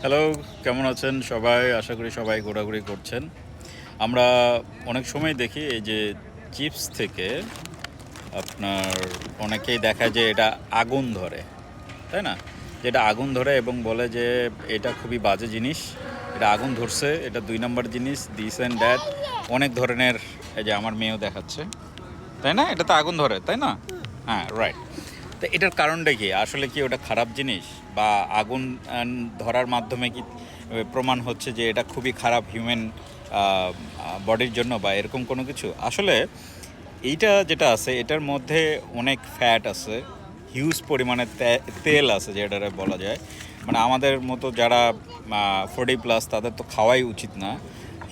Hello, কেমন আছেন সবাই? আশা করি সবাই ঘোরাঘুরি করছেন। আমরা অনেক সময় দেখি এই যে চিপস থেকে আপনার অনেকেই দেখায় যে এটা আগুন ধরে, তাই না? যেটা আগুন ধরে এবং বলে যে এটা খুবই বাজে জিনিস, এটা আগুন ধরছে, এটা ২ নাম্বার জিনিস, দিস অ্যান্ড দ্যাট। অনেক ধরনের, এই যে আমার মেয়েও দেখাচ্ছে, তাই না? এটা তো আগুন ধরে, তাই না? হ্যাঁ, রাইট। তো এটার কারণটা কি? আসলে কি ওটা খারাপ জিনিস? বা আগুন ধরার মাধ্যমে কি প্রমাণ হচ্ছে যে এটা খুবই খারাপ হিউম্যান বডির জন্য বা এরকম কোনো কিছু? আসলে এইটা যেটা আছে এটার মধ্যে অনেক ফ্যাট আছে, হিউজ পরিমাণে তেল আছে যেটারে বলা যায়। মানে আমাদের মতো যারা 40+ তাদের তো খাওয়াই উচিত না।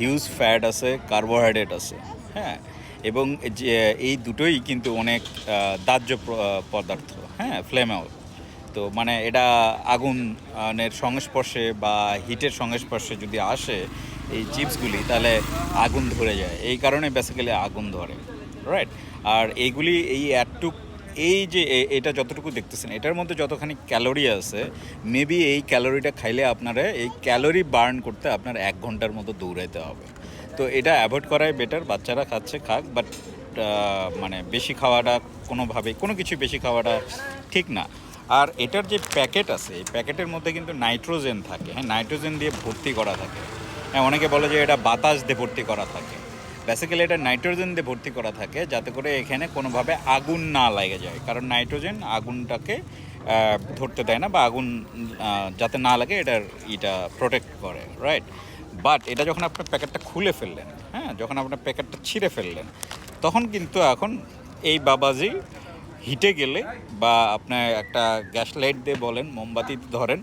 হিউজ ফ্যাট আছে, কার্বোহাইড্রেট আছে, হ্যাঁ? এবং যে এই দুটোই কিন্তু অনেক দাহ্য পদার্থ, হ্যাঁ, ফ্লেমেবল। তো মানে এটা আগুনের সংস্পর্শে বা হিটের সংস্পর্শে যদি আসে এই চিপসগুলি, তাহলে আগুন ধরে যায়। এই কারণে বেসিক্যালি আগুন ধরে, রাইট? আর এইগুলি এই এতটুক, এই যে এটা যতটুকু দেখতেছেন এটার মধ্যে যতখানি ক্যালোরি আছে, মেবি এই ক্যালোরিটা খাইলে আপনারা এই ক্যালোরি বার্ন করতে আপনার 1 ঘন্টার মতো দৌড়াইতে হবে। তো এটা অ্যাভয়েড করাই বেটার। বাচ্চারা খাচ্ছে খাক, বাট মানে বেশি খাওয়াটা কোনোভাবেই, কোনো কিছু বেশি খাওয়াটা ঠিক না। আর এটার যে প্যাকেট আছে, এই প্যাকেটের মধ্যে কিন্তু নাইট্রোজেন থাকে, হ্যাঁ, নাইট্রোজেন দিয়ে ভর্তি করা থাকে। হ্যাঁ, অনেকে বলে যে এটা বাতাস দিয়ে ভর্তি করা থাকে। বেসিক্যালি এটা নাইট্রোজেন দিয়ে ভর্তি করা থাকে যাতে করে এখানে কোনোভাবে আগুন না লেগে যায়, কারণ নাইট্রোজেন আগুনটাকে ধরতে দেয় না, বা আগুন যাতে না লাগে এটার প্রোটেক্ট করে, রাইট? বাট এটা যখন আপনার প্যাকেটটা খুলে ফেললেন, হ্যাঁ, যখন আপনার প্যাকেটটা ছিঁড়ে ফেললেন, তখন কিন্তু এখন এই বাবাজি হিটে গেলে বা আপনার একটা গ্যাস লাইট দিয়ে বলেন, মোমবাতি ধরেন,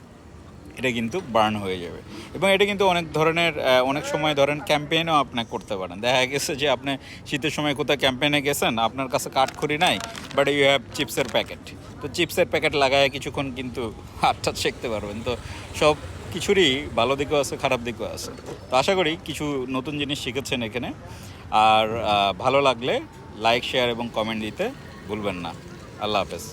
এটা কিন্তু বার্ন হয়ে যাবে। এবং এটা কিন্তু অনেক ধরনের অনেক সময় ধরেন ক্যাম্পেইনও আপনি করতে পারেন। দেখা গেছে যে আপনি শীতের সময় কোথাও ক্যাম্পেইনে গেছেন, আপনার কাছে কাঠখড়ি নাই, বাট ইউ হ্যাভ চিপসের প্যাকেট। তো চিপসের প্যাকেট লাগায় কিছুক্ষণ কিন্তু হাতটা সেঁকতে পারবেন। তো সব কিছুরই ভালো দিকও আছে, খারাপ দিকও আছে। তো আশা করি কিছু নতুন জিনিস শিখেছেন এখানে। আর ভালো লাগলে লাইক, শেয়ার এবং কমেন্ট দিতে ভুলবেন না। আল্লাহ হাফেজ।